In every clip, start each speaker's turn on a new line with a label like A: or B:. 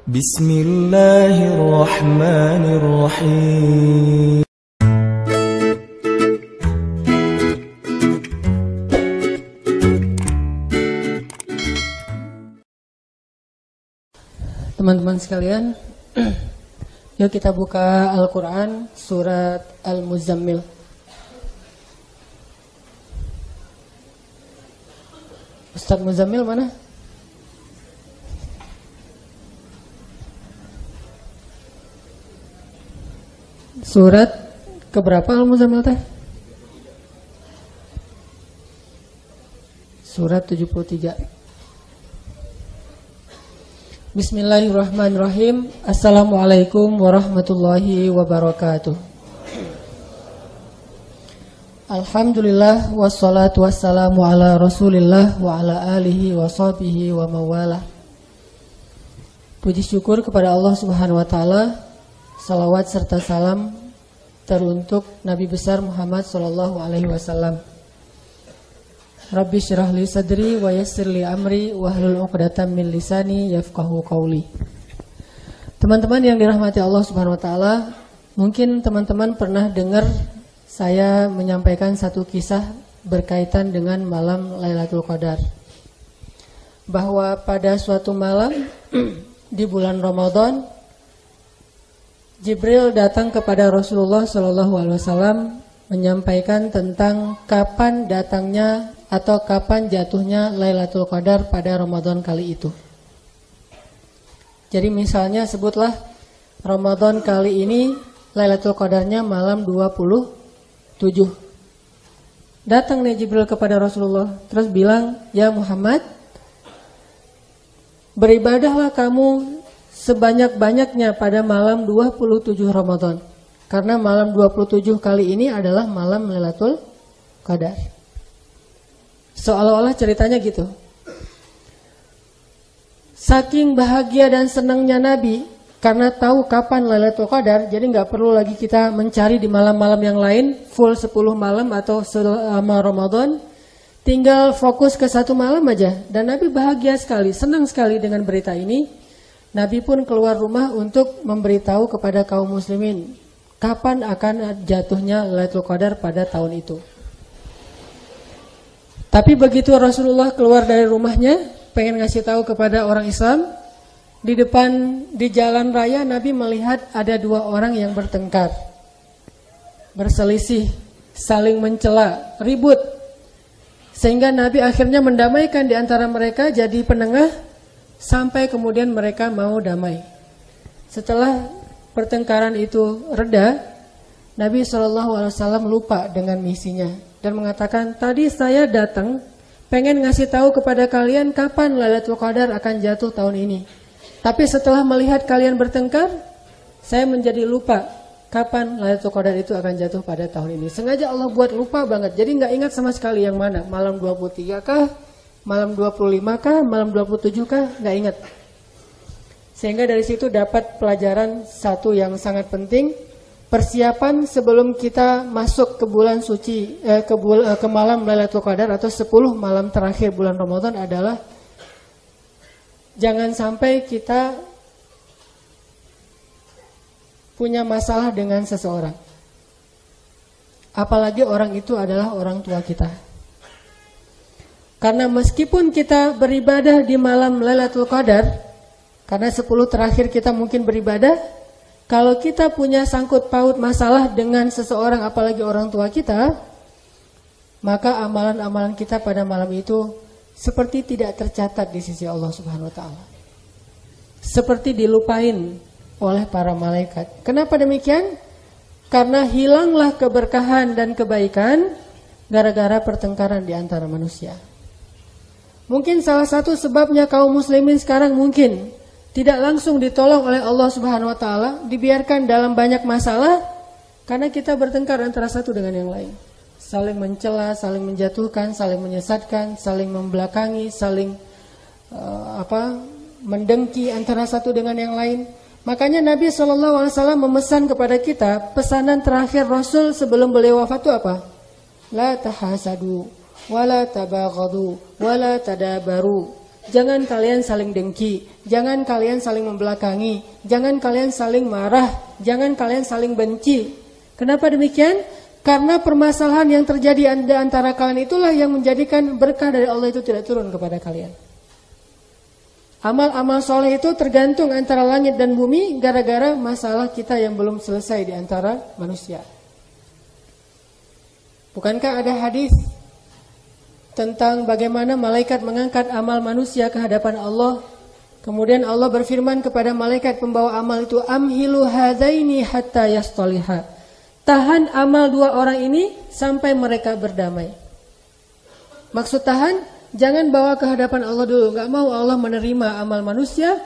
A: Bismillahirrahmanirrahim.
B: Teman-teman sekalian, yuk kita buka Al-Quran surat Al-Muzammil. Ustaz Muzammil mana? Surat keberapa Al-Muzammil teh? Surat 73. Bismillahirrahmanirrahim. Assalamualaikum warahmatullahi wabarakatuh. Alhamdulillah wassalatu wassalamu ala Rasulillah wa ala alihi wa sahbihi wa mawalah. Puji syukur kepada Allah Subhanahu wa taala. Salawat serta salam teruntuk Nabi besar Muhammad sallallahu alaihi wasallam. Rabbi syrah li sadri wa yassir li amri wahlul 'uqdatam min lisani yafqahu qawli. Teman-teman yang dirahmati Allah Subhanahu wa taala, mungkin teman-teman pernah dengar saya menyampaikan satu kisah berkaitan dengan malam Lailatul Qadar. Bahwa pada suatu malam di bulan Ramadan, Jibril datang kepada Rasulullah SAW menyampaikan tentang kapan datangnya atau kapan jatuhnya Lailatul Qadar pada Ramadan kali itu. Jadi misalnya sebutlah Ramadan kali ini Lailatul Qadarnya malam 27. Datang nih Jibril kepada Rasulullah terus bilang, "Ya Muhammad, beribadahlah kamu sebanyak-banyaknya pada malam 27 Ramadan. Karena malam 27 kali ini adalah malam Lailatul Qadar." Seolah-olah ceritanya gitu. Saking bahagia dan senangnya Nabi karena tahu kapan Lailatul Qadar, jadi nggak perlu lagi kita mencari di malam-malam yang lain full 10 malam atau selama Ramadan. Tinggal fokus ke satu malam aja. Dan Nabi bahagia sekali, senang sekali dengan berita ini. Nabi pun keluar rumah untuk memberitahu kepada kaum muslimin kapan akan jatuhnya Lailatul Qadar pada tahun itu. Tapi begitu Rasulullah keluar dari rumahnya, pengen ngasih tahu kepada orang Islam, di depan di jalan raya Nabi melihat ada dua orang yang bertengkar, berselisih, saling mencela, ribut. Sehingga Nabi akhirnya mendamaikan di antara mereka, jadi penengah. Sampai kemudian mereka mau damai. Setelah pertengkaran itu reda, Nabi SAW lupa dengan misinya dan mengatakan, "Tadi saya datang pengen ngasih tahu kepada kalian kapan Lailatul Qadar akan jatuh tahun ini. Tapi setelah melihat kalian bertengkar, saya menjadi lupa kapan Lailatul Qadar itu akan jatuh pada tahun ini." Sengaja Allah buat lupa banget. Jadi nggak ingat sama sekali yang mana, malam 23 kah? Malam 25 kah? Malam 27 kah? Nggak ingat. Sehingga dari situ dapat pelajaran satu yang sangat penting. Persiapan sebelum kita masuk ke bulan suci, ke malam Lailatul Qadar atau 10 malam terakhir bulan Ramadan adalah jangan sampai kita punya masalah dengan seseorang. Apalagi orang itu adalah orang tua kita. Karena meskipun kita beribadah di malam Lailatul Qadar, karena 10 terakhir kita mungkin beribadah, kalau kita punya sangkut paut masalah dengan seseorang, apalagi orang tua kita, maka amalan-amalan kita pada malam itu seperti tidak tercatat di sisi Allah Subhanahu wa taala. Seperti dilupain oleh para malaikat. Kenapa demikian? Karena hilanglah keberkahan dan kebaikan gara-gara pertengkaran di antara manusia. Mungkin salah satu sebabnya kaum muslimin sekarang mungkin tidak langsung ditolong oleh Allah Subhanahu wa taala, dibiarkan dalam banyak masalah karena kita bertengkar antara satu dengan yang lain. Saling mencela, saling menjatuhkan, saling menyesatkan, saling membelakangi, saling mendengki antara satu dengan yang lain. Makanya Nabi SAW memesan kepada kita, pesanan terakhir Rasul sebelum beliau wafat itu apa? La tahasadu wala tabaghadu wala tadabaru. jangan kalian saling dengki, jangan kalian saling membelakangi, jangan kalian saling marah, jangan kalian saling benci. Kenapa demikian? Karena permasalahan yang terjadi di antara kalian itulah yang menjadikan berkah dari Allah itu tidak turun kepada kalian. Amal-amal soleh itu tergantung antara langit dan bumi gara-gara masalah kita yang belum selesai di antara manusia. Bukankah ada hadis tentang bagaimana malaikat mengangkat amal manusia ke hadapan Allah? Kemudian Allah berfirman kepada malaikat pembawa amal itu, amhilu hadaini hatta yastaliha. Tahan amal dua orang ini sampai mereka berdamai. Maksud tahan, jangan bawa ke hadapan Allah dulu. Gak mau Allah menerima amal manusia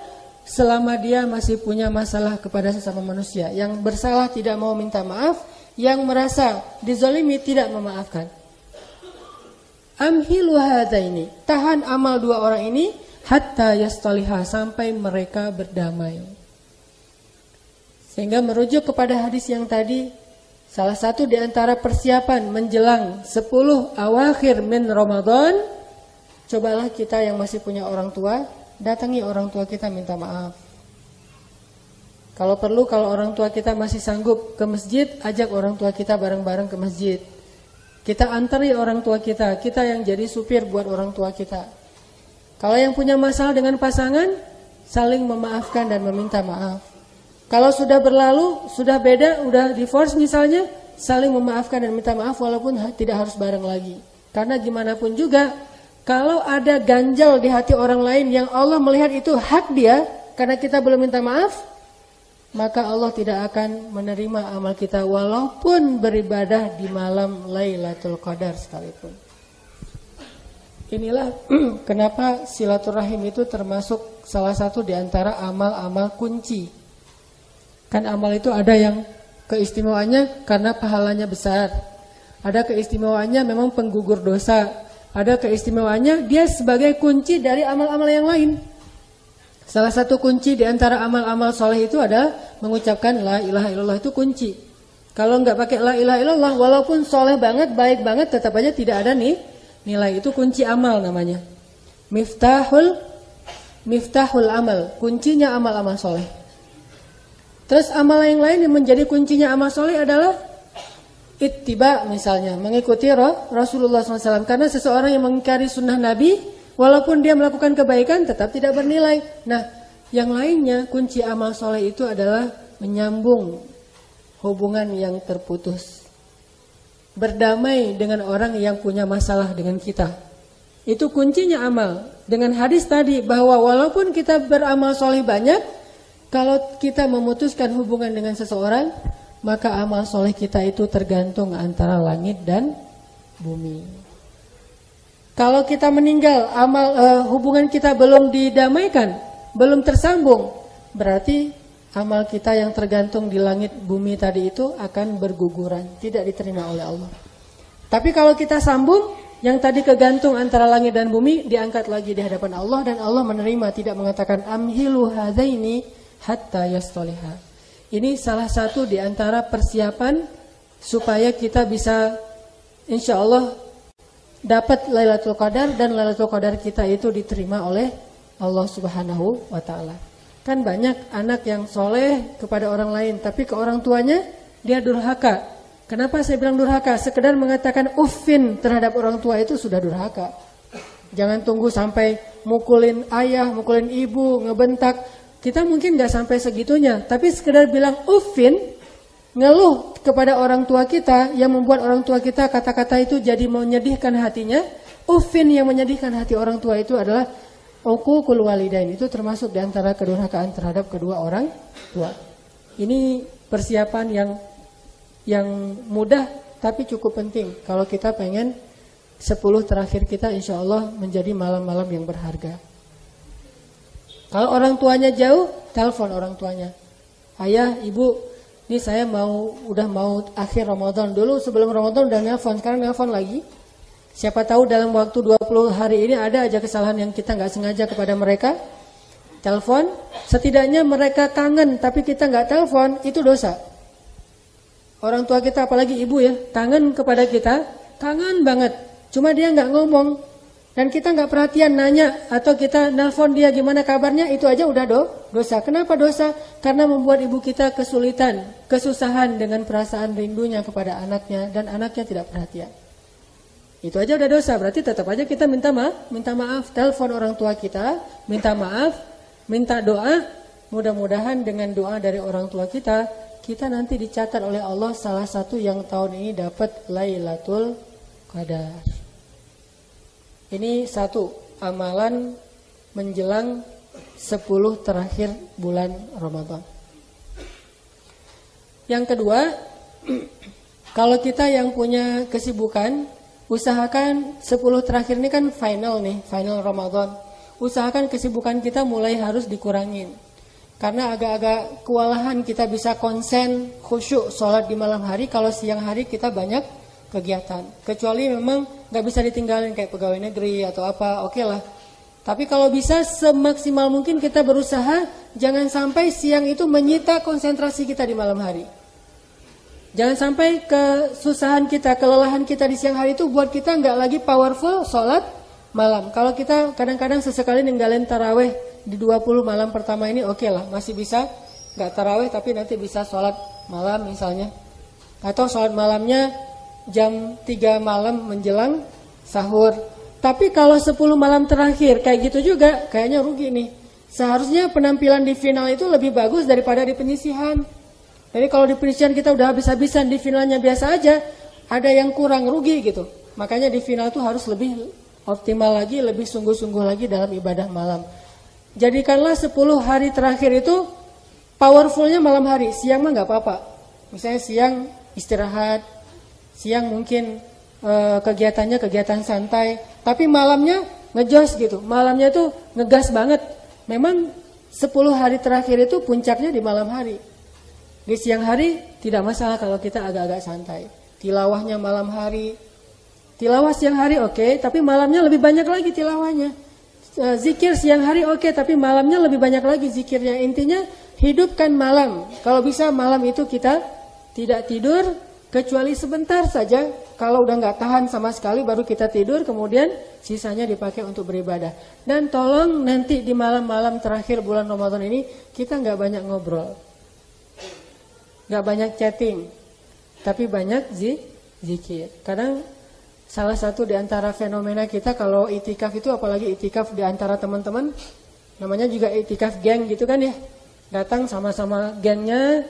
B: selama dia masih punya masalah kepada sesama manusia. Yang bersalah tidak mau minta maaf, yang merasa dizalimi tidak memaafkan. Amhilu hadaini, tahan amal dua orang ini hatta yastaliha, sampai mereka berdamai. Sehingga merujuk kepada hadis yang tadi, salah satu di antara persiapan menjelang 10 awakhir min Ramadan, cobalah kita yang masih punya orang tua, datangi orang tua kita minta maaf. Kalau perlu, kalau orang tua kita masih sanggup ke masjid, ajak orang tua kita bareng-bareng ke masjid. Kita antari orang tua kita yang jadi supir buat orang tua kita. Kalau yang punya masalah dengan pasangan, saling memaafkan dan meminta maaf. Kalau sudah berlalu, sudah beda, udah divorce misalnya, saling memaafkan dan minta maaf walaupun tidak harus bareng lagi. Karena gimana pun juga, kalau ada ganjal di hati orang lain yang Allah melihat itu hak dia, karena kita belum minta maaf, maka Allah tidak akan menerima amal kita walaupun beribadah di malam Lailatul Qadar sekalipun. Inilah kenapa silaturahim itu termasuk salah satu di antara amal-amal kunci. Kan amal itu ada yang keistimewaannya karena pahalanya besar. Ada keistimewaannya memang penggugur dosa. Ada keistimewaannya dia sebagai kunci dari amal-amal yang lain. Salah satu kunci di antara amal-amal soleh itu adalah mengucapkan la ilaha illallah, itu kunci. Kalau nggak pakai la ilaha illallah, walaupun soleh banget, baik banget, tetap aja tidak ada nih nilai. Itu kunci amal namanya. Miftahul amal, kuncinya amal-amal soleh. Terus amal yang lain yang menjadi kuncinya amal soleh adalah ittiba, misalnya mengikuti Rasulullah SAW. Karena seseorang yang mengingkari sunnah Nabi, walaupun dia melakukan kebaikan tetap tidak bernilai. Nah, yang lainnya kunci amal soleh itu adalah menyambung hubungan yang terputus. Berdamai dengan orang yang punya masalah dengan kita. Itu kuncinya amal. Dengan hadis tadi bahwa walaupun kita beramal soleh banyak, kalau kita memutuskan hubungan dengan seseorang, maka amal soleh kita itu tergantung antara langit dan bumi. Kalau kita meninggal, hubungan kita belum didamaikan, belum tersambung, berarti amal kita yang tergantung di langit bumi tadi itu akan berguguran, tidak diterima oleh Allah. Tapi kalau kita sambung, yang tadi kegantung antara langit dan bumi, diangkat lagi di hadapan Allah dan Allah menerima, tidak mengatakan amhilu hadaini hatta yastaliha. Ini salah satu di antara persiapan supaya kita bisa insya Allah dapat Lailatul Qadar dan Lailatul Qadar kita itu diterima oleh Allah Subhanahu wa taala. Kan banyak anak yang soleh kepada orang lain, tapi ke orang tuanya dia durhaka. Kenapa saya bilang durhaka? Sekedar mengatakan uffin terhadap orang tua itu sudah durhaka. Jangan tunggu sampai mukulin ayah, mukulin ibu, ngebentak. Kita mungkin gak sampai segitunya, tapi sekedar bilang uffin, ngeluh kepada orang tua kita yang membuat orang tua kita kata-kata itu jadi menyedihkan hatinya. Uffin yang menyedihkan hati orang tua itu adalah uququl walidain. Itu termasuk di antara kedurhakaan terhadap kedua orang tua. Ini persiapan yang mudah tapi cukup penting kalau kita pengen 10 terakhir kita insya Allah menjadi malam-malam yang berharga. Kalau orang tuanya jauh, telepon orang tuanya. Ayah, ibu, ini saya udah mau akhir Ramadan. Dulu sebelum Ramadan udah nelpon, sekarang nelpon lagi. Siapa tahu dalam waktu 20 hari ini ada aja kesalahan yang kita gak sengaja kepada mereka. Telepon, setidaknya mereka kangen tapi kita gak telepon, itu dosa. Orang tua kita apalagi ibu ya, kangen kepada kita, kangen banget. Cuma dia gak ngomong. Dan kita nggak perhatian nanya atau kita nelpon dia gimana kabarnya, itu aja udah dosa. Kenapa dosa? Karena membuat ibu kita kesulitan, kesusahan dengan perasaan rindunya kepada anaknya dan anaknya tidak perhatian. Itu aja udah dosa, berarti tetap aja kita minta maaf, telepon orang tua kita, minta maaf, minta doa. Mudah-mudahan dengan doa dari orang tua kita nanti dicatat oleh Allah salah satu yang tahun ini dapat Lailatul Qadar. Ini satu amalan menjelang 10 terakhir bulan Ramadan. Yang kedua, kalau kita yang punya kesibukan, usahakan 10 terakhir ini kan final Ramadan. Usahakan kesibukan kita mulai harus dikurangin. Karena agak-agak kewalahan kita bisa konsen, khusyuk sholat di malam hari kalau siang hari kita banyak kegiatan. Kecuali memang gak bisa ditinggalin kayak pegawai negeri atau apa, oke lah. Tapi kalau bisa semaksimal mungkin kita berusaha jangan sampai siang itu menyita konsentrasi kita di malam hari. Jangan sampai kesusahan kita, kelelahan kita di siang hari itu buat kita gak lagi powerful sholat malam. Kalau kita kadang-kadang sesekali ninggalin taraweh di 20 malam pertama ini oke lah, masih bisa gak taraweh tapi nanti bisa sholat malam misalnya. Atau sholat malamnya jam 3 malam menjelang sahur. Tapi kalau 10 malam terakhir kayak gitu juga kayaknya rugi nih. Seharusnya penampilan di final itu lebih bagus daripada di penyisihan. Jadi kalau di penyisihan kita udah habis-habisan, di finalnya biasa aja, ada yang kurang, rugi gitu. Makanya di final itu harus lebih optimal lagi, lebih sungguh-sungguh lagi dalam ibadah malam. Jadikanlah 10 hari terakhir itu powerfulnya malam hari. Siang mah gak apa-apa. Misalnya siang istirahat, siang mungkin kegiatannya kegiatan santai, tapi malamnya ngejos gitu. Malamnya tuh ngegas banget. Memang 10 hari terakhir itu puncaknya di malam hari. Di siang hari tidak masalah kalau kita agak-agak santai. Tilawahnya malam hari, tilawah siang hari oke, tapi malamnya lebih banyak lagi tilawahnya. Zikir siang hari oke, tapi malamnya lebih banyak lagi zikirnya. Intinya hidupkan malam. Kalau bisa malam itu kita tidak tidur kecuali sebentar saja. Kalau udah nggak tahan sama sekali baru kita tidur, kemudian sisanya dipakai untuk beribadah. Dan tolong nanti di malam-malam terakhir bulan Ramadan ini kita nggak banyak ngobrol, nggak banyak chatting, tapi banyak zikir. Kadang salah satu di antara fenomena kita kalau itikaf itu, apalagi itikaf di antara teman-teman, namanya juga itikaf geng gitu kan ya. Datang sama-sama gengnya,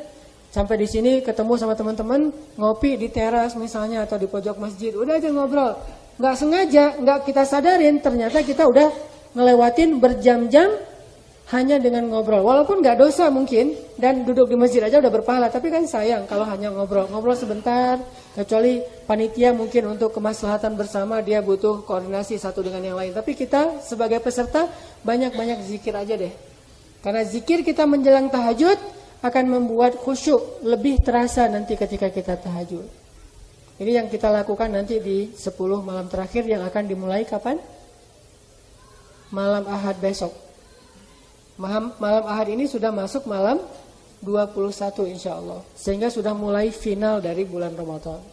B: sampai di sini ketemu sama teman-teman, ngopi di teras misalnya atau di pojok masjid, udah aja ngobrol. Nggak sengaja, nggak kita sadarin, ternyata kita udah ngelewatin berjam-jam hanya dengan ngobrol. Walaupun nggak dosa mungkin, dan duduk di masjid aja udah berpahala, tapi kan sayang kalau hanya ngobrol sebentar. Kecuali panitia mungkin untuk kemaslahatan bersama dia butuh koordinasi satu dengan yang lain. Tapi kita sebagai peserta banyak-banyak zikir aja deh. Karena zikir kita menjelang tahajud akan membuat khusyuk lebih terasa nanti ketika kita tahajud. Ini yang kita lakukan nanti di 10 malam terakhir yang akan dimulai kapan? Malam Ahad besok. Malam Ahad ini sudah masuk malam 21 insya Allah. Sehingga sudah mulai final dari bulan Ramadan.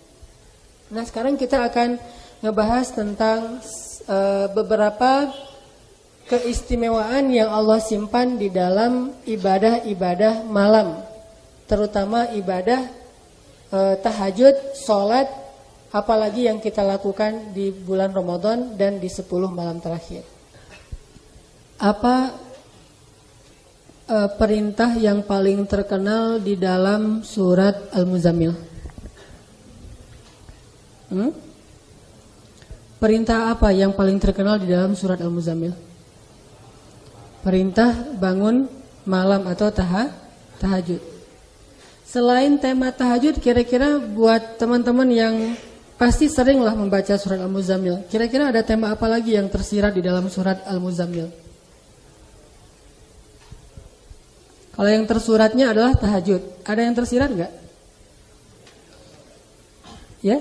B: Nah sekarang kita akan ngebahas tentang beberapa keistimewaan yang Allah simpan di dalam ibadah-ibadah malam. Terutama ibadah tahajud, sholat, apalagi yang kita lakukan di bulan Ramadan dan di 10 malam terakhir. Apa perintah yang paling terkenal di dalam surat Al-Muzammil? Perintah apa yang paling terkenal di dalam surat Al-Muzammil? Perintah bangun malam atau tahajud. Selain tema tahajud, kira-kira buat teman-teman yang pasti seringlah membaca surat Al-Muzammil, kira-kira ada tema apa lagi yang tersirat di dalam surat Al-Muzammil? Kalau yang tersuratnya adalah tahajud, ada yang tersirat enggak? Ya?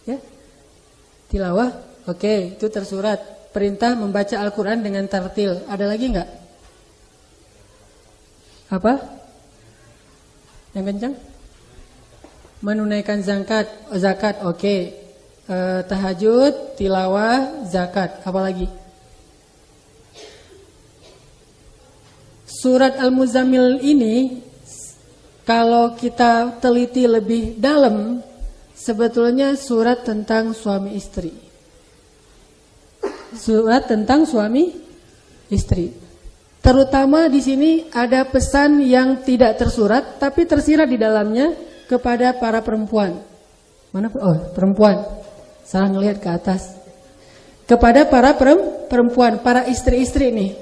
B: Ya? Tilawah? Oke, itu tersurat. Perintah membaca Al-Quran dengan tartil. Ada lagi enggak? Apa? Yang kencang? Menunaikan zakat, oke. tahajud, tilawah, zakat. Apalagi? Surat Al-Muzammil ini kalau kita teliti lebih dalam, sebetulnya surat tentang suami istri. Surat tentang suami istri. Terutama di sini ada pesan yang tidak tersurat tapi tersirat di dalamnya kepada para perempuan. Mana? Oh, perempuan. Salah ngelihat ke atas. Kepada para perempuan, para istri-istri nih.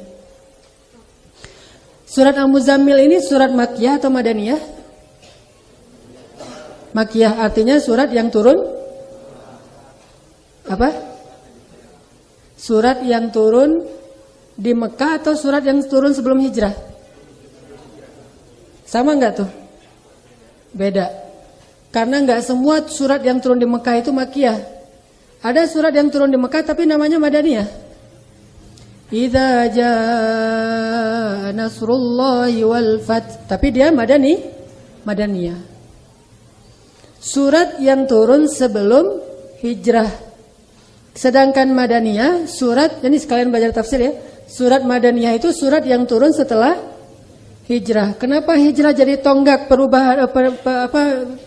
B: Surat Al-Muzammil ini surat Makkiyah atau Madaniyah? Makkiyah artinya surat yang turun apa? Surat yang turun di Mekah atau surat yang turun sebelum hijrah? Sama enggak tuh? Beda. Karena enggak semua surat yang turun di Mekah itu Makkiyah. Ada surat yang turun di Mekah tapi namanya Madaniyah. Idza jaa nasrullahi wal fath. Tapi dia Madaniyah. Surat yang turun sebelum hijrah. Sedangkan Madaniyah surat, ini sekalian belajar tafsir ya. Surat Madaniyah itu surat yang turun setelah hijrah. Kenapa hijrah jadi tonggak perubahan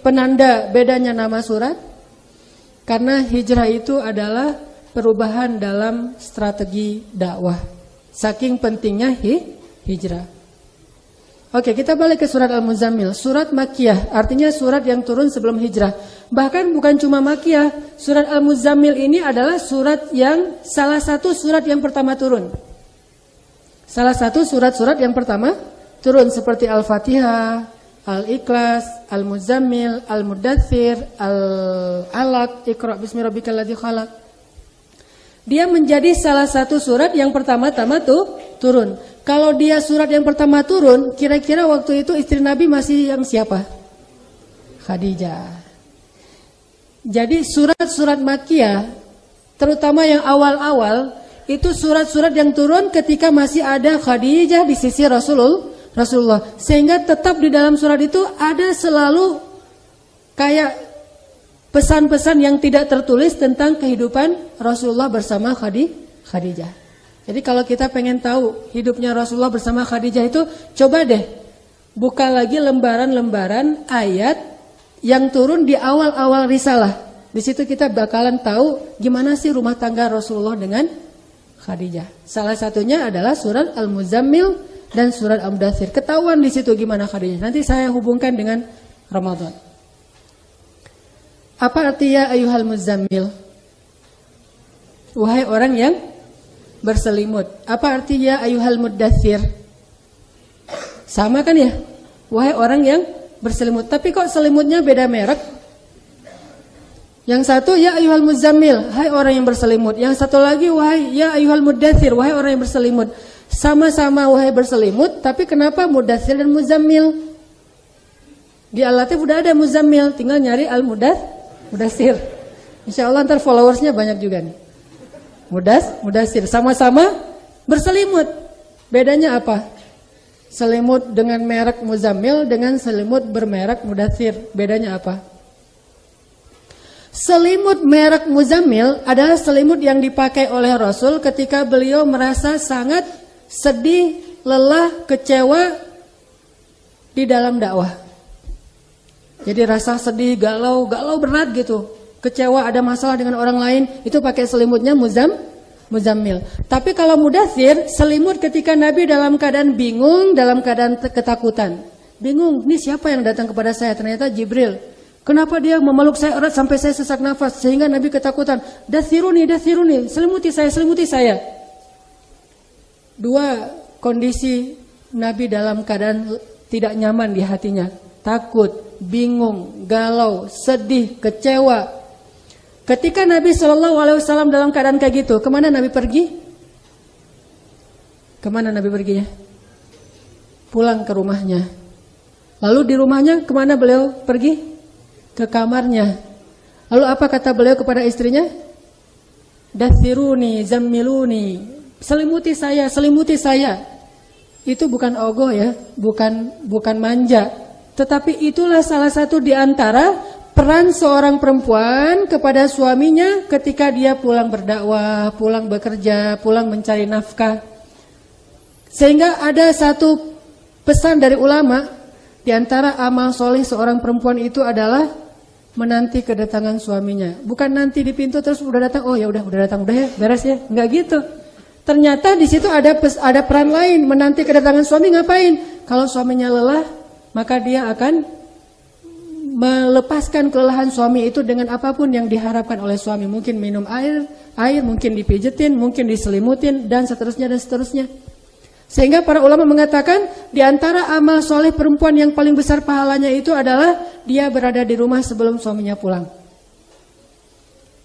B: penanda bedanya nama surat? Karena hijrah itu adalah perubahan dalam strategi dakwah. Saking pentingnya hijrah. Oke, kita balik ke surat Al-Muzammil. Surat Makkiyah, artinya surat yang turun sebelum hijrah. Bahkan bukan cuma Makkiyah. Surat Al-Muzammil ini adalah surat yang salah satu surat yang pertama turun. Salah satu surat-surat yang pertama turun seperti Al-Fatihah, Al-Ikhlas, Al-Muzammil, Al-Mudaththir, Al-Alaq, Iqra bismi rabbikal ladzi khalaq. Dia menjadi salah satu surat yang pertama-tama turun. Kalau dia surat yang pertama turun, kira-kira waktu itu istri Nabi masih yang siapa? Khadijah. Jadi surat-surat Makkiyah, terutama yang awal-awal, itu surat-surat yang turun ketika masih ada Khadijah di sisi Rasulullah. Sehingga tetap di dalam surat itu ada selalu kayak pesan-pesan yang tidak tertulis tentang kehidupan Rasulullah bersama Khadijah. Jadi kalau kita pengen tahu hidupnya Rasulullah bersama Khadijah itu, coba deh buka lagi lembaran-lembaran ayat yang turun di awal-awal risalah. Di situ kita bakalan tahu gimana sih rumah tangga Rasulullah dengan Khadijah. Salah satunya adalah surat Al-Muzammil dan surat Al-Mudaththir. Ketahuan di situ gimana Khadijah. Nanti saya hubungkan dengan Ramadan. Apa artinya ayuhal muzammil? Wahai orang yang berselimut. Apa artinya ayuhal mudaththir? Sama kan ya? Wahai orang yang berselimut. Tapi kok selimutnya beda merek? Yang satu ya ayuhal muzammil, hai orang yang berselimut. Yang satu lagi wahai ya ayuhal mudaththir, wahai orang yang berselimut. Sama-sama wahai berselimut, tapi kenapa mudaththir dan muzammil? Di Al-Latif udah ada muzammil, tinggal nyari Mudaththir. Insya Allah ntar followersnya banyak juga nih. Mudaththir. Sama-sama berselimut. Bedanya apa? Selimut dengan merek Muzammil dengan selimut bermerek Mudaththir. Bedanya apa? Selimut merek Muzammil adalah selimut yang dipakai oleh Rasul ketika beliau merasa sangat sedih, lelah, kecewa di dalam dakwah. Jadi rasa sedih, galau berat gitu. Kecewa, ada masalah dengan orang lain, itu pakai selimutnya Muzammil. Tapi kalau Mudaththir, selimut ketika Nabi dalam keadaan bingung, dalam keadaan ketakutan. Bingung, ini siapa yang datang kepada saya? Ternyata Jibril. Kenapa dia memeluk saya erat sampai saya sesak nafas? Sehingga Nabi ketakutan. Daththiruni, selimuti saya. Dua kondisi Nabi dalam keadaan tidak nyaman di hatinya. Takut, bingung, galau, sedih, kecewa. Ketika Nabi SAW dalam keadaan kayak gitu, kemana Nabi pergi? Kemana Nabi perginya? Pulang ke rumahnya. Lalu di rumahnya kemana beliau pergi? Ke kamarnya. Lalu apa kata beliau kepada istrinya? Daththiruni, zammiluni, selimuti saya. Itu bukan ogoh ya, bukan manja. Tetapi itulah salah satu di antara peran seorang perempuan kepada suaminya ketika dia pulang berdakwah, pulang bekerja, pulang mencari nafkah. Sehingga ada satu pesan dari ulama, di antara amal soleh seorang perempuan itu adalah menanti kedatangan suaminya. Bukan nanti di pintu terus udah datang, oh ya udah datang, udah ya, beres ya. Enggak gitu. Ternyata di situ ada peran lain, menanti kedatangan suami ngapain? Kalau suaminya lelah, maka dia akan melepaskan kelelahan suami itu dengan apapun yang diharapkan oleh suami. Mungkin minum air, mungkin dipijetin, mungkin diselimutin, dan seterusnya dan seterusnya. Sehingga para ulama mengatakan di antara amal soleh perempuan yang paling besar pahalanya itu adalah dia berada di rumah sebelum suaminya pulang.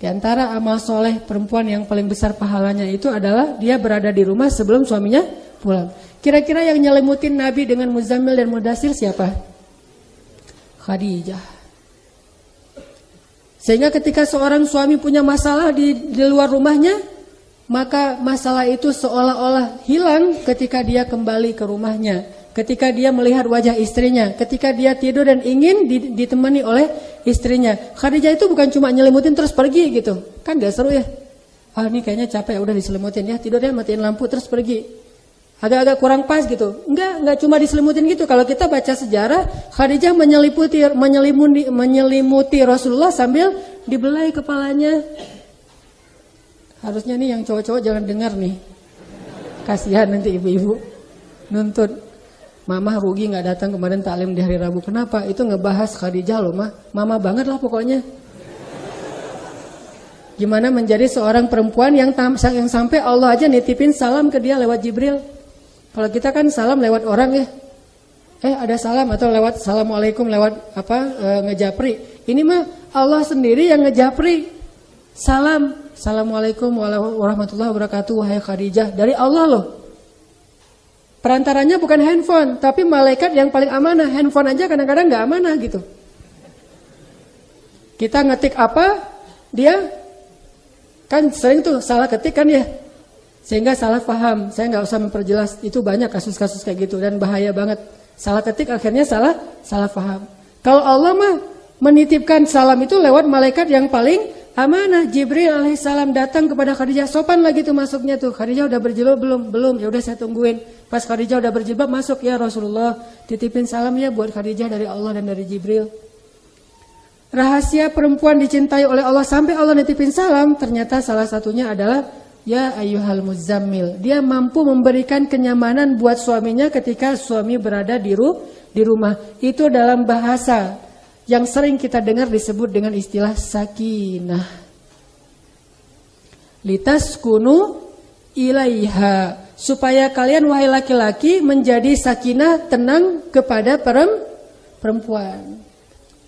B: Di antara amal soleh perempuan yang paling besar pahalanya itu adalah dia berada di rumah sebelum suaminya pulang. Kira-kira yang nyelimutin Nabi dengan Muzammil dan Mudassir siapa? Khadijah. Sehingga ketika seorang suami punya masalah di luar rumahnya, maka masalah itu seolah-olah hilang ketika dia kembali ke rumahnya, ketika dia melihat wajah istrinya, ketika dia tidur dan ingin ditemani oleh istrinya. Khadijah itu bukan cuma nyelimutin terus pergi gitu, kan gak seru ya. Ah ini kayaknya capek, udah diselimutin ya, tidur deh, matiin lampu terus pergi. Agak-agak kurang pas gitu. Enggak cuma diselimutin gitu. Kalau kita baca sejarah, Khadijah menyelimuti Rasulullah sambil dibelai kepalanya. Harusnya nih yang cowok-cowok jangan dengar nih. Kasihan nanti ibu-ibu nuntut. Mama rugi gak datang kemarin taklim di hari Rabu. Kenapa? Itu ngebahas Khadijah loh mah. Mama banget lah pokoknya. Gimana menjadi seorang perempuan yang sampai Allah aja nitipin salam ke dia lewat Jibril. Kalau kita kan salam lewat orang ya. Ada salam atau lewat assalamualaikum lewat ngejapri. Ini mah Allah sendiri yang ngejapri. Salam. Assalamualaikum warahmatullahi wabarakatuh wahai Khadijah. Dari Allah loh. Perantaranya bukan handphone, tapi malaikat yang paling amanah. Handphone aja kadang-kadang gak amanah gitu. Kita ngetik apa, dia kan sering tuh salah ketik kan ya. Sehingga salah paham. Saya nggak usah memperjelas, itu banyak kasus-kasus kayak gitu dan bahaya banget. Salah ketik akhirnya salah paham. Kalau Allah mah menitipkan salam itu lewat malaikat yang paling amanah. Jibril alaihissalam datang kepada Khadijah, sopan lagi tuh masuknya tuh. Khadijah udah berjilbab belum? Ya udah saya tungguin. Pas Khadijah udah berjilbab masuk, ya Rasulullah, titipin salam ya buat Khadijah dari Allah dan dari Jibril. Rahasia perempuan dicintai oleh Allah sampai Allah nitipin salam, ternyata salah satunya adalah ya ayyuhal muzammil. Dia mampu memberikan kenyamanan buat suaminya ketika suami berada di rumah. Itu dalam bahasa yang sering kita dengar disebut dengan istilah sakinah. Litaskunu ilaiha. Supaya kalian wahai laki-laki menjadi sakinah, tenang kepada perempuan.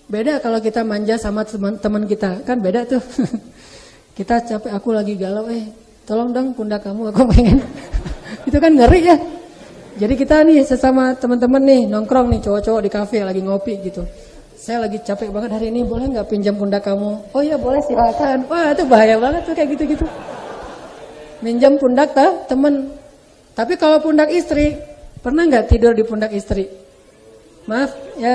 B: Beda kalau kita manja sama teman-teman kita, kan beda tuh. Kita capek, aku lagi galau, tolong dong pundak kamu, aku pengen. Itu kan ngeri ya. Jadi kita nih sesama teman-teman nih nongkrong nih cowok-cowok di kafe lagi ngopi gitu. Saya lagi capek banget hari ini, boleh nggak pinjam pundak kamu? Oh iya boleh silakan. Wah itu bahaya banget tuh kayak gitu-gitu. Minjam pundak temen. Tapi kalau pundak istri, pernah nggak tidur di pundak istri? Maaf ya.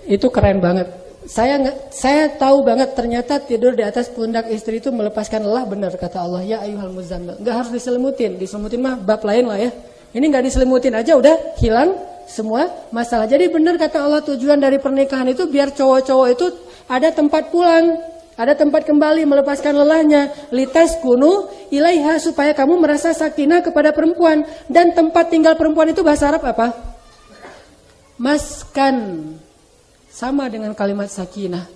B: Itu keren banget. Saya tahu banget ternyata tidur di atas pundak istri itu melepaskan lelah, benar kata Allah. Ya ayyuhal muzammil. Enggak harus diselimutin. Diselimutin mah bab lain lah ya. Ini enggak diselimutin aja udah hilang semua masalah. Jadi benar kata Allah, tujuan dari pernikahan itu biar cowok-cowok itu ada tempat pulang, ada tempat kembali melepaskan lelahnya. Litaskunu ilaiha, supaya kamu merasa sakinah kepada perempuan. Dan tempat tinggal perempuan itu bahasa Arab apa? Maskan. Sama dengan kalimat sakinah.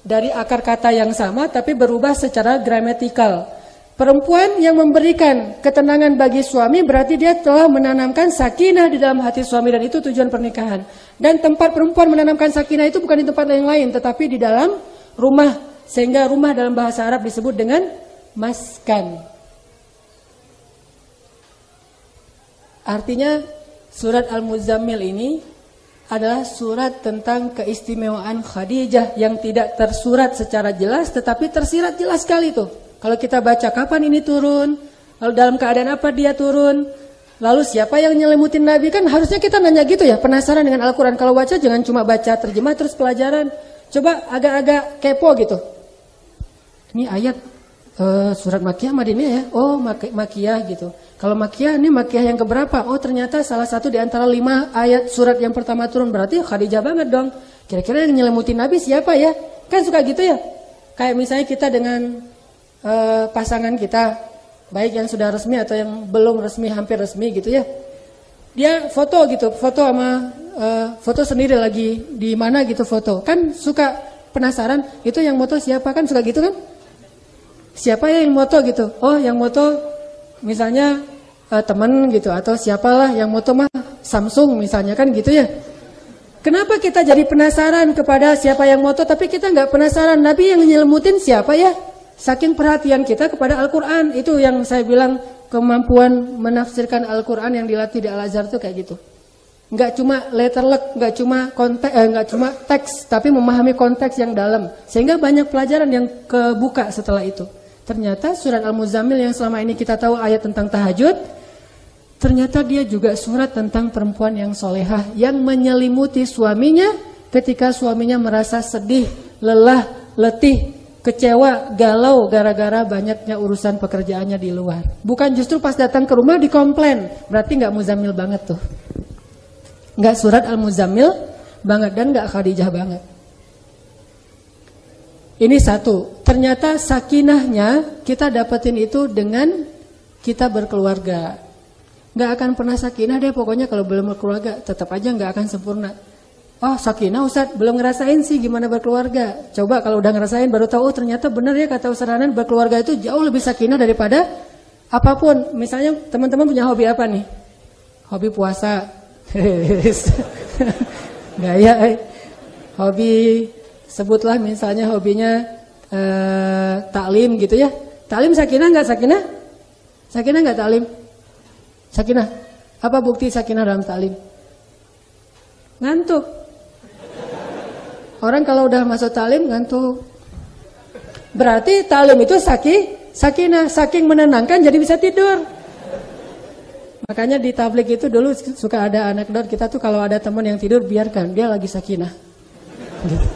B: Dari akar kata yang sama tapi berubah secara gramatikal. Perempuan yang memberikan ketenangan bagi suami berarti dia telah menanamkan sakinah di dalam hati suami, dan itu tujuan pernikahan. Dan tempat perempuan menanamkan sakinah itu bukan di tempat yang lain tetapi di dalam rumah. Sehingga rumah dalam bahasa Arab disebut dengan maskan. Artinya surat Al-Muzammil ini adalah surat tentang keistimewaan Khadijah yang tidak tersurat secara jelas tetapi tersirat jelas sekali tuh. Kalau kita baca kapan ini turun, lalu dalam keadaan apa dia turun, Lalu siapa yang nyelimutin Nabi? Kan harusnya kita nanya gitu ya, penasaran dengan Al-Quran. Kalau baca jangan cuma baca terjemah terus pelajaran. Coba agak-agak kepo gitu. Ini ayat surat Makkiyah Madinah ya. Oh Makkiyah gitu. Kalau Makkiyah ini Makkiyah yang keberapa? Oh ternyata salah satu di antara 5 ayat surat yang pertama turun. Berarti Khadijah banget dong. Kira-kira yang nyelimutin Nabi siapa ya? Kan suka gitu ya. Kayak misalnya kita dengan pasangan kita, baik yang sudah resmi atau yang belum resmi, hampir resmi gitu ya. Dia foto gitu, foto sama foto sendiri lagi di mana gitu foto. Kan suka penasaran, itu yang moto siapa, kan suka gitu kan? Siapa ya yang moto gitu? Oh, yang moto misalnya teman gitu, atau siapalah yang moto mah Samsung misalnya, kan gitu ya. Kenapa kita jadi penasaran kepada siapa yang moto, tapi kita nggak penasaran Nabi yang nyelmutin siapa ya? Saking perhatian kita kepada Al-Quran. Itu yang saya bilang kemampuan menafsirkan Al-Quran yang dilatih di Al-Azhar itu kayak gitu. Nggak cuma letterlek, nggak cuma konteks, nggak cuma teks, tapi memahami konteks yang dalam. Sehingga banyak pelajaran yang kebuka setelah itu. Ternyata surat Al-Muzammil yang selama ini kita tahu ayat tentang tahajud, ternyata dia juga surat tentang perempuan yang solehah, yang menyelimuti suaminya ketika suaminya merasa sedih, lelah, letih, kecewa, galau gara-gara banyaknya urusan pekerjaannya di luar. Bukan justru pas datang ke rumah dikomplain. Berarti nggak Muzammil banget tuh. Nggak surat Al-Muzammil banget dan nggak Khadijah banget. Ini satu. Ternyata sakinahnya kita dapetin itu dengan kita berkeluarga. Nggak akan pernah sakinah deh pokoknya kalau belum berkeluarga. Tetap aja nggak akan sempurna. Oh sakinah Ustaz, belum ngerasain sih gimana berkeluarga. Coba kalau udah ngerasain baru tahu, oh ternyata benar ya kata Ustaz Ranan, berkeluarga itu jauh lebih sakinah daripada apapun. Misalnya teman-teman punya hobi apa nih? Hobi puasa. Gaya. Hobi, sebutlah misalnya hobinya taklim gitu ya. Taklim sakinah nggak sakinah? Sakinah nggak taklim? Sakinah. Apa bukti sakinah dalam taklim? Ngantuk. Orang kalau udah masuk taklim ngantuk. Berarti taklim itu sakinah, saking menenangkan jadi bisa tidur. Makanya di tablik itu dulu suka ada anekdot kita tuh kalau ada teman yang tidur biarkan, dia lagi sakinah. Gitu.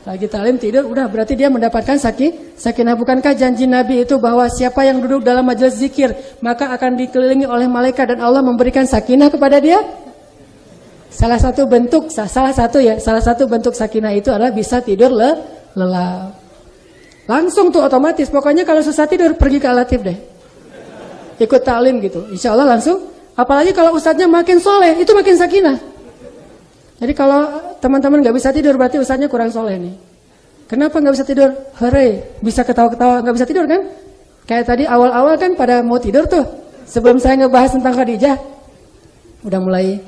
B: Lagi taklim tidur udah berarti dia mendapatkan sakinah. Bukankah janji Nabi itu bahwa siapa yang duduk dalam majelis zikir maka akan dikelilingi oleh malaikat dan Allah memberikan sakinah kepada dia? Salah satu bentuk sakinah itu adalah bisa tidur lelap. Langsung tuh otomatis. Pokoknya kalau susah tidur pergi ke Al-Latif deh. Ikut taklim gitu. Insya Allah langsung. Apalagi kalau ustadznya makin soleh, itu makin sakinah. Jadi kalau teman-teman nggak bisa tidur berarti ustadznya kurang soleh nih. Kenapa nggak bisa tidur? Hore, bisa ketawa-ketawa nggak bisa tidur kan? Kayak tadi awal-awal kan pada mau tidur tuh. Sebelum saya ngebahas tentang Khadijah, udah mulai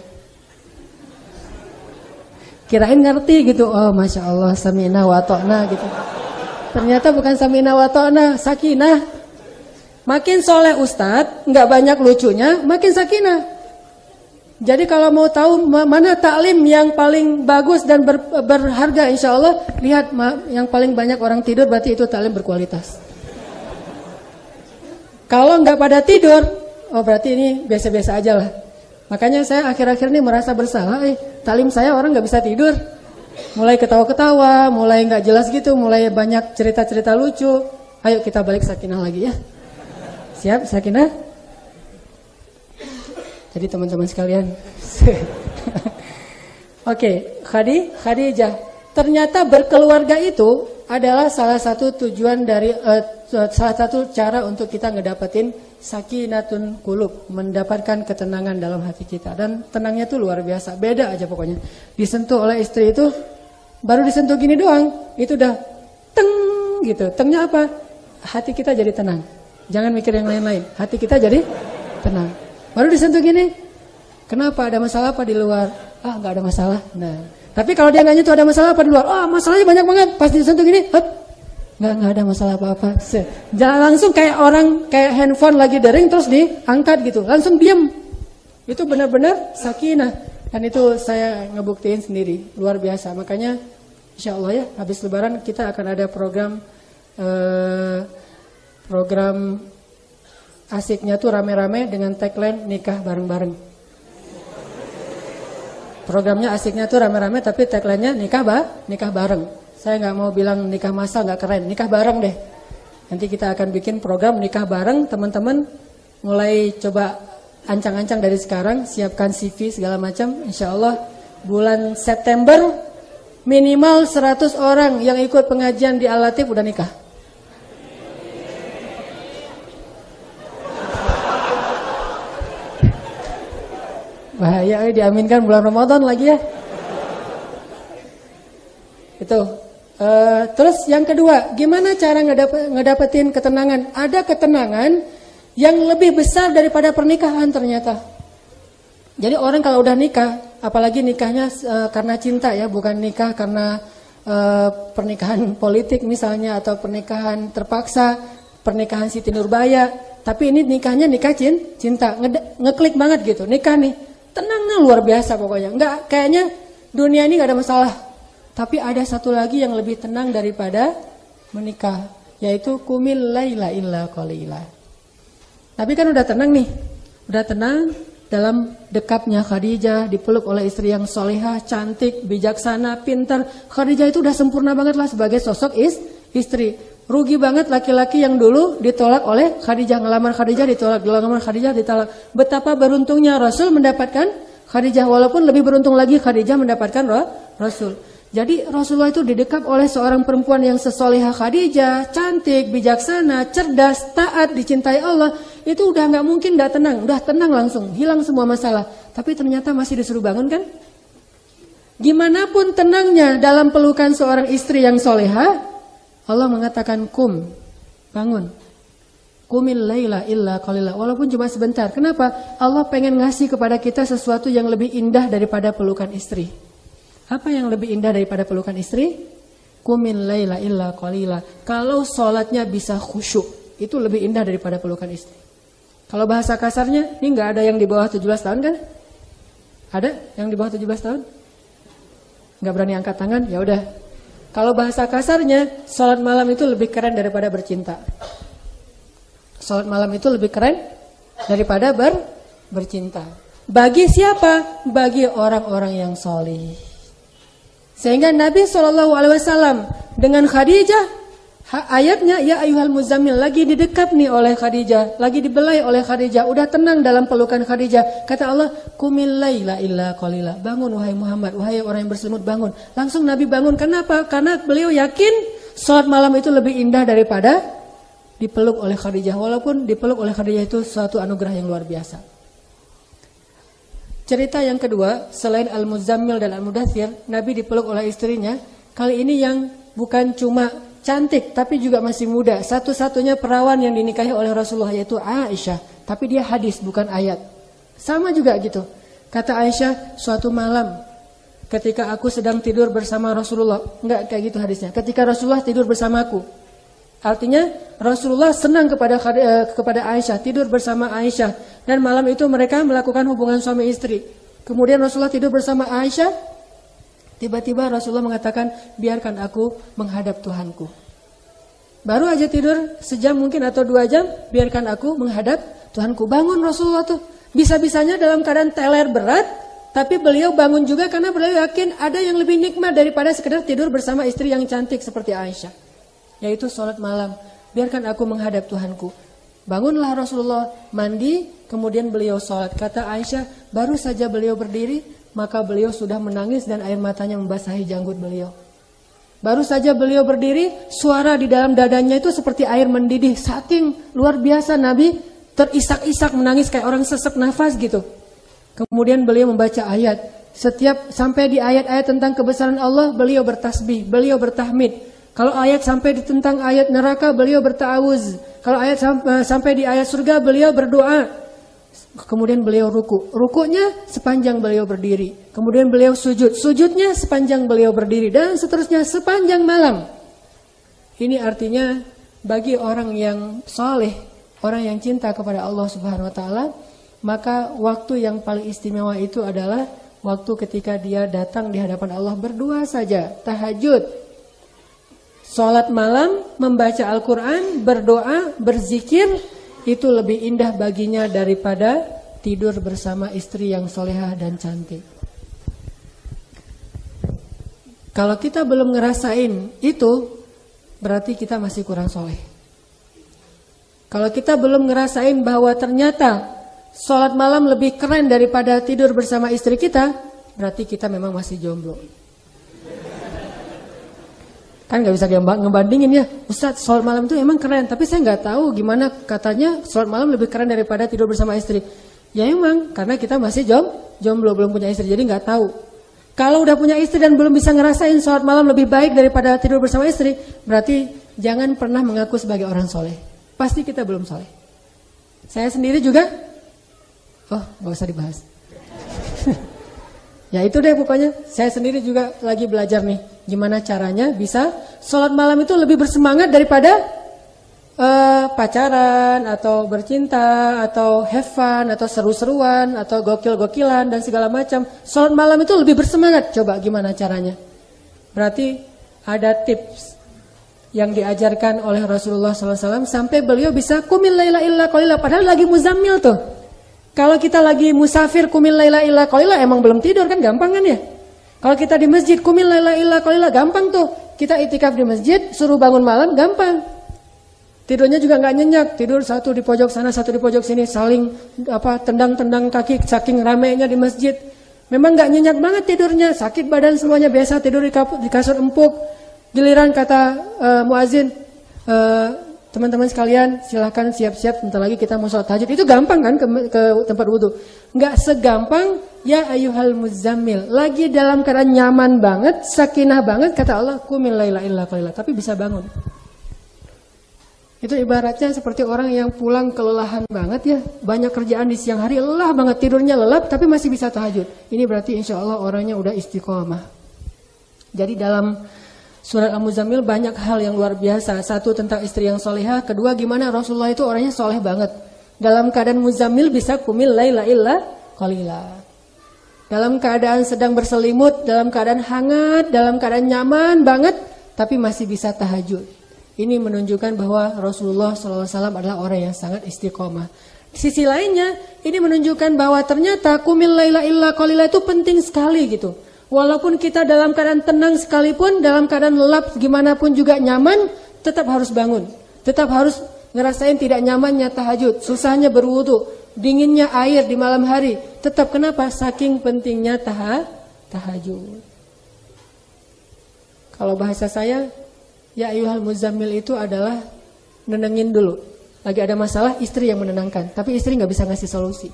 B: kirain ngerti gitu. Oh Masya Allah samina wa ta'na gitu. Ternyata bukan samina wa ta'na, sakinah. Makin soleh ustadz, nggak banyak lucunya, makin sakinah. Jadi kalau mau tahu mana taklim yang paling bagus dan berharga, insya Allah lihat yang paling banyak orang tidur berarti itu taklim berkualitas. Kalau nggak pada tidur, oh berarti ini biasa-biasa aja lah. Makanya saya akhir-akhir ini merasa bersalah. Taklim saya orang nggak bisa tidur, mulai ketawa-ketawa, mulai nggak jelas gitu, mulai banyak cerita-cerita lucu. Ayo kita balik sakinah lagi ya. Siap sakinah? Jadi teman-teman sekalian. Oke, Khadijah. Ternyata berkeluarga itu adalah salah satu tujuan dari salah satu cara untuk kita ngedapetin sakinatun qulub, mendapatkan ketenangan dalam hati kita. Dan tenangnya tuh luar biasa, beda aja pokoknya. Disentuh oleh istri itu, baru disentuh gini doang, itu udah teng gitu. Tengnya apa? Hati kita jadi tenang. Jangan mikir yang lain-lain, hati kita jadi tenang. Baru disentuh gini, kenapa? Ada masalah apa di luar? Ah nggak ada masalah. Nah, tapi kalau dia nanya tuh ada masalah apa di luar? Oh masalahnya banyak banget. Pas disentuh gini, nggak ada masalah apa-apa. Jangan langsung kayak orang kayak handphone lagi dering terus diangkat gitu, langsung diam. Itu benar-benar sakinah. Dan itu saya ngebuktiin sendiri, luar biasa. Makanya insya Allah ya habis Lebaran kita akan ada program asiknya tuh rame-rame dengan tagline nikah bareng-bareng. Programnya asiknya tuh rame-rame tapi tagline-nya nikah bareng. Saya nggak mau bilang nikah masal, nggak keren, nikah bareng deh. Nanti kita akan bikin program nikah bareng, teman-teman mulai coba ancang-ancang dari sekarang, siapkan CV segala macam. Insya Allah bulan September minimal 100 orang yang ikut pengajian di Al-Latif udah nikah. Bahaya diaminkan bulan Ramadan lagi ya. Itu. Terus yang kedua, gimana cara ngedapetin ketenangan? Ada ketenangan yang lebih besar daripada pernikahan ternyata. Jadi orang kalau udah nikah, apalagi nikahnya karena cinta ya, bukan nikah karena pernikahan politik misalnya atau pernikahan terpaksa, pernikahan Siti Nurbaya. Tapi ini nikahnya nikah cinta, ngeklik banget gitu. Nikah nih, tenangnya luar biasa pokoknya. Enggak, kayaknya dunia ini gak ada masalah. Tapi ada satu lagi yang lebih tenang daripada menikah, yaitu kumil laila illa qalila. Nabi kan udah tenang nih, udah tenang dalam dekapnya Khadijah, dipeluk oleh istri yang solehah, cantik, bijaksana, pintar. Khadijah itu udah sempurna banget lah sebagai sosok istri. Rugi banget laki-laki yang dulu ditolak oleh Khadijah, ngelamar Khadijah ditolak, ngelamar Khadijah ditolak. Betapa beruntungnya Rasul mendapatkan Khadijah, walaupun lebih beruntung lagi Khadijah mendapatkan Rasul. Jadi Rasulullah itu didekap oleh seorang perempuan yang sesolehah Khadijah, cantik, bijaksana, cerdas, taat, dicintai Allah. Itu udah nggak mungkin nggak tenang, udah tenang langsung, hilang semua masalah. Tapi ternyata masih disuruh bangun kan? Gimana pun tenangnya dalam pelukan seorang istri yang solehah, Allah mengatakan bangun. Qumil laila illa qalila, walaupun cuma sebentar. Kenapa? Allah pengen ngasih kepada kita sesuatu yang lebih indah daripada pelukan istri. Apa yang lebih indah daripada pelukan istri? Qumil laila illa qalila. Kalau sholatnya bisa khusyuk, itu lebih indah daripada pelukan istri. Kalau bahasa kasarnya, ini nggak ada yang di bawah 17 tahun kan? Ada yang di bawah 17 tahun? Nggak berani angkat tangan? Ya udah. Kalau bahasa kasarnya, sholat malam itu lebih keren daripada bercinta. Sholat malam itu lebih keren daripada bercinta. Bagi siapa? Bagi orang-orang yang solih. Sehingga Nabi SAW dengan Khadijah, ayatnya ya ayyuhal muzammil, lagi didekap nih oleh Khadijah, lagi dibelai oleh Khadijah, udah tenang dalam pelukan Khadijah. Kata Allah, qumil laila illa qalila. Bangun wahai Muhammad, wahai orang yang berselimut, bangun. Langsung Nabi bangun. Kenapa? Karena beliau yakin salat malam itu lebih indah daripada dipeluk oleh Khadijah. Walaupun dipeluk oleh Khadijah itu suatu anugerah yang luar biasa. Cerita yang kedua, selain Al-Muzammil dan Al-Mudaththir, Nabi dipeluk oleh istrinya. Kali ini yang bukan cuma cantik, tapi juga masih muda. Satu-satunya perawan yang dinikahi oleh Rasulullah yaitu Aisyah. Tapi dia hadis, bukan ayat. Sama juga gitu. Kata Aisyah, suatu malam ketika aku sedang tidur bersama Rasulullah. Enggak kayak gitu hadisnya. Ketika Rasulullah tidur bersamaku. Artinya Rasulullah senang kepada Aisyah, tidur bersama Aisyah. Dan malam itu mereka melakukan hubungan suami istri. Kemudian Rasulullah tidur bersama Aisyah. Tiba-tiba Rasulullah mengatakan, biarkan aku menghadap Tuhanku. Baru aja tidur sejam mungkin atau 2 jam, biarkan aku menghadap Tuhanku. Bangun Rasulullah tuh. Bisa-bisanya dalam keadaan teler berat, tapi beliau bangun juga karena beliau yakin ada yang lebih nikmat daripada sekedar tidur bersama istri yang cantik seperti Aisyah. Yaitu sholat malam. Biarkan aku menghadap Tuhanku. Bangunlah Rasulullah, mandi, kemudian beliau sholat. Kata Aisyah, baru saja beliau berdiri, maka beliau sudah menangis dan air matanya membasahi janggut beliau. Baru saja beliau berdiri, suara di dalam dadanya itu seperti air mendidih. Saking luar biasa Nabi terisak-isak menangis kayak orang sesek nafas gitu. Kemudian beliau membaca ayat. Setiap sampai di ayat-ayat tentang kebesaran Allah, beliau bertasbih, beliau bertahmid. Kalau ayat sampai tentang ayat neraka, beliau berta'awuz. Kalau ayat sampai di ayat surga, beliau berdoa. Kemudian beliau ruku. Rukunya sepanjang beliau berdiri. Kemudian beliau sujud. Sujudnya sepanjang beliau berdiri. Dan seterusnya sepanjang malam. Ini artinya bagi orang yang saleh, orang yang cinta kepada Allah Subhanahu wa taala, maka waktu yang paling istimewa itu adalah waktu ketika dia datang di hadapan Allah berdua saja, tahajud. Sholat malam, membaca Al-Quran, berdoa, berzikir, itu lebih indah baginya daripada tidur bersama istri yang solehah dan cantik. Kalau kita belum ngerasain itu, berarti kita masih kurang soleh. Kalau kita belum ngerasain bahwa ternyata sholat malam lebih keren daripada tidur bersama istri kita, berarti kita memang masih jomblo. Kan gak bisa ngebandingin ya, Ustadz sholat malam itu emang keren, tapi saya gak tahu gimana katanya sholat malam lebih keren daripada tidur bersama istri. Ya emang, karena kita masih jomblo, belum punya istri, jadi gak tahu. Kalau udah punya istri dan belum bisa ngerasain sholat malam lebih baik daripada tidur bersama istri, berarti jangan pernah mengaku sebagai orang soleh. Pasti kita belum soleh. Saya sendiri juga, gak usah dibahas. Ya itu deh pokoknya, saya sendiri juga lagi belajar nih, gimana caranya bisa sholat malam itu lebih bersemangat daripada pacaran, atau bercinta, atau have fun, atau seru-seruan, atau gokil-gokilan, dan segala macam. Sholat malam itu lebih bersemangat, coba gimana caranya? Berarti ada tips yang diajarkan oleh Rasulullah SAW sampai beliau bisa qumil laila illa qalila, padahal lagi muzammil tuh. Kalau kita lagi musafir qumil laila illa qalila, emang belum tidur kan, gampang kan ya? Kalau kita di masjid qumil laila illa qalila, gampang tuh. Kita itikaf di masjid, suruh bangun malam, gampang. Tidurnya juga nggak nyenyak, tidur satu di pojok sana, satu di pojok sini, saling tendang-tendang kaki saking ramainya di masjid. Memang nggak nyenyak banget tidurnya, sakit badan semuanya, biasa tidur di kasur empuk. Giliran kata muazin, teman-teman sekalian silahkan siap-siap, sebentar lagi kita mau sholat tahajud. Itu gampang kan ke tempat wudhu. Nggak segampang ya ayyuhal muzammil. Lagi dalam keadaan nyaman banget, sakinah banget, kata Allah qumil laila illa qalila, tapi bisa bangun. Itu ibaratnya seperti orang yang pulang kelelahan banget ya, banyak kerjaan di siang hari, lelah banget, tidurnya lelap tapi masih bisa tahajud. Ini berarti insya Allah orangnya udah istiqomah. Jadi dalam surat Al-Muzammil banyak hal yang luar biasa. Satu tentang istri yang solehah, kedua gimana Rasulullah itu orangnya soleh banget. Dalam keadaan muzammil bisa qumil laila illa qalila. Dalam keadaan sedang berselimut, dalam keadaan hangat, dalam keadaan nyaman banget, tapi masih bisa tahajud. Ini menunjukkan bahwa Rasulullah SAW adalah orang yang sangat istiqomah. Di sisi lainnya, ini menunjukkan bahwa ternyata qumil laila illa qalila itu penting sekali gitu. Walaupun kita dalam keadaan tenang sekalipun, dalam keadaan lelap gimana pun juga nyaman, tetap harus bangun. Tetap harus ngerasain tidak nyamannya tahajud, susahnya berwudu, dinginnya air di malam hari. Tetap kenapa? Saking pentingnya tahajud. Kalau bahasa saya, ya ayyuhal muzammil itu adalah nenengin dulu. Lagi ada masalah, istri yang menenangkan. Tapi istri gak bisa ngasih solusi.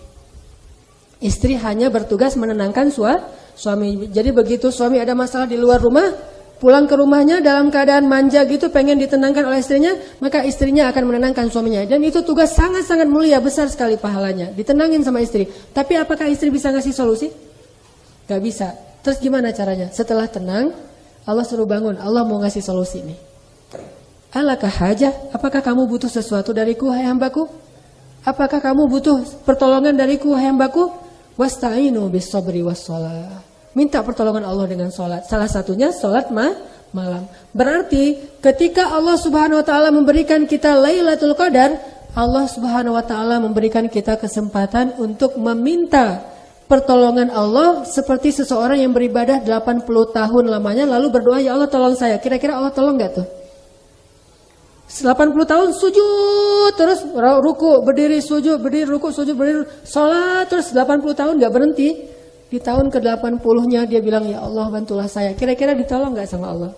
B: Istri hanya bertugas menenangkan suami. Jadi begitu suami ada masalah di luar rumah, pulang ke rumahnya dalam keadaan manja gitu, pengen ditenangkan oleh istrinya, maka istrinya akan menenangkan suaminya. Dan itu tugas sangat-sangat mulia, besar sekali pahalanya, ditenangin sama istri. Tapi apakah istri bisa ngasih solusi? Gak bisa. Terus gimana caranya? Setelah tenang, Allah suruh bangun, Allah mau ngasih solusi nih. Alakah hajah? Apakah kamu butuh sesuatu dariku, hai hambaku? Apakah kamu butuh pertolongan dariku, hai hambaku? Wasta'inu bis sabri was shalah. Minta pertolongan Allah dengan sholat. Salah satunya sholat malam. Berarti ketika Allah Subhanahu wa taala memberikan kita Lailatul Qadar, Allah Subhanahu wa taala memberikan kita kesempatan untuk meminta pertolongan Allah seperti seseorang yang beribadah 80 tahun lamanya lalu berdoa, ya Allah tolong saya. Kira-kira Allah tolong enggak tuh? 80 tahun sujud terus ruku, berdiri, sujud, berdiri, ruku, sujud, berdiri, sholat terus 80 tahun enggak berhenti. Di tahun ke-80-nya dia bilang, ya Allah bantulah saya. Kira-kira ditolong enggak sama Allah?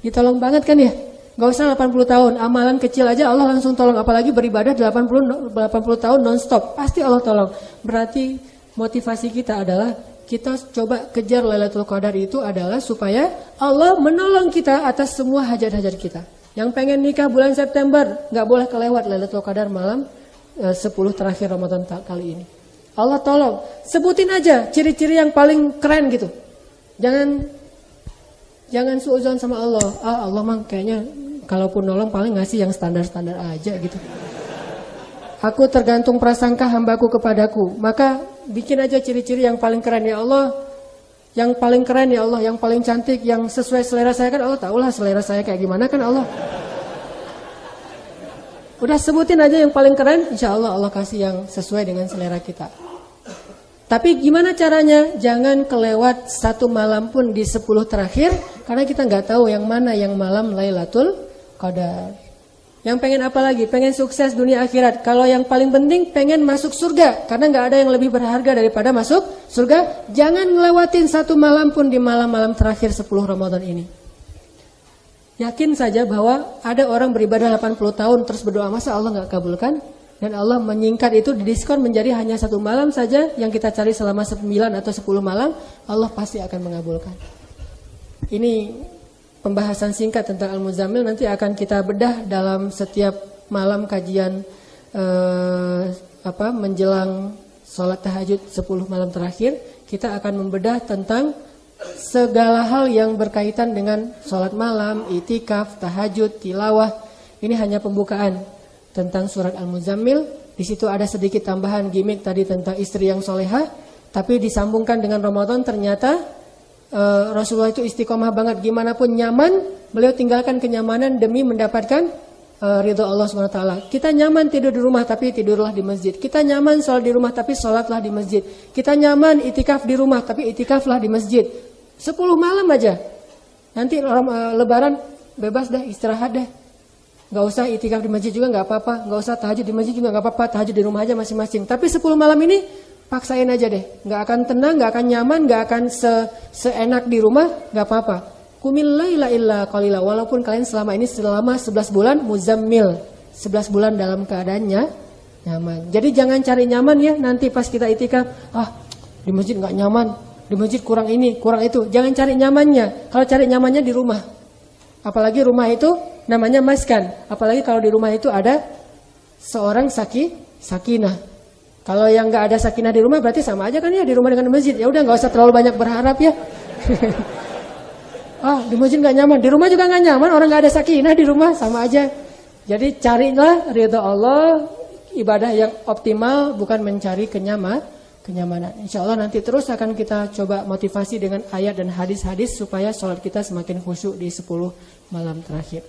B: Ditolong banget kan ya? Gak usah 80 tahun, amalan kecil aja Allah langsung tolong. Apalagi beribadah 80 tahun non-stop, pasti Allah tolong. Berarti motivasi kita adalah kita coba kejar Lailatul Qadar itu adalah supaya Allah menolong kita atas semua hajat-hajat kita. Yang pengen nikah bulan September, gak boleh kelewat Lailatul Qadar malam 10 terakhir Ramadan kali ini. Allah tolong, sebutin aja ciri-ciri yang paling keren gitu. Jangan suudzon sama Allah. Allah mah kayaknya kalaupun nolong paling ngasih yang standar-standar aja gitu. Aku tergantung prasangka hambaku kepadaku. Maka bikin aja ciri-ciri yang paling keren ya Allah. Yang paling keren ya Allah, yang paling cantik, yang sesuai selera saya kan Allah tahulah selera saya kayak gimana kan Allah. Udah sebutin aja yang paling keren, insya Allah Allah kasih yang sesuai dengan selera kita. Tapi gimana caranya? Jangan kelewat satu malam pun di 10 terakhir, karena kita nggak tahu yang mana yang malam Lailatul Qadar. Yang pengen apa lagi? Pengen sukses dunia akhirat. Kalau yang paling penting pengen masuk surga, karena nggak ada yang lebih berharga daripada masuk surga. Jangan ngelewatin satu malam pun di malam-malam terakhir 10 Ramadan ini. Yakin saja bahwa ada orang beribadah 80 tahun terus berdoa, masa Allah nggak kabulkan? Dan Allah menyingkat itu, didiskon menjadi hanya satu malam saja yang kita cari selama 9 atau 10 malam, Allah pasti akan mengabulkan. Ini pembahasan singkat tentang Al-Muzammil, nanti akan kita bedah dalam setiap malam kajian menjelang sholat tahajud 10 malam terakhir. Kita akan membedah tentang segala hal yang berkaitan dengan sholat malam, itikaf, tahajud, tilawah. Ini hanya pembukaan tentang surat Al-Muzammil. Di situ ada sedikit tambahan gimmick tadi tentang istri yang solehah, tapi disambungkan dengan Ramadan. Ternyata Rasulullah itu istiqomah banget, gimana pun nyaman, beliau tinggalkan kenyamanan demi mendapatkan ridho Allah SWT. Kita nyaman tidur di rumah, tapi tidurlah di masjid. Kita nyaman sholat di rumah, tapi sholatlah di masjid. Kita nyaman itikaf di rumah, tapi itikaflah di masjid. 10 malam aja. Nanti lebaran bebas deh, istirahat deh. Gak usah itikaf di masjid juga gak apa-apa. Gak usah tahajud di masjid juga gak apa-apa. Tahajud di rumah aja masing-masing. Tapi 10 malam ini paksain aja deh. Gak akan tenang, gak akan nyaman, gak akan seenak di rumah, gak apa-apa. Qumil laila illa qalila. Walaupun kalian selama ini selama 11 bulan muzammil. 11 bulan dalam keadaannya nyaman. Jadi jangan cari nyaman ya. Nanti pas kita itikaf, di masjid gak nyaman. Di masjid kurang ini, kurang itu. Jangan cari nyamannya. Kalau cari nyamannya di rumah. Apalagi rumah itu namanya maskan. Apalagi kalau di rumah itu ada seorang sakinah. Kalau yang nggak ada sakinah di rumah berarti sama aja kan ya di rumah dengan di masjid. Ya udah nggak usah terlalu banyak berharap ya. Di masjid nggak nyaman, di rumah juga nggak nyaman. Orang nggak ada sakinah di rumah sama aja. Jadi carilah ridha Allah, ibadah yang optimal, bukan mencari kenyamanan. Insya Allah nanti terus akan kita coba motivasi dengan ayat dan hadis-hadis supaya sholat kita semakin khusyuk di 10 malam terakhir.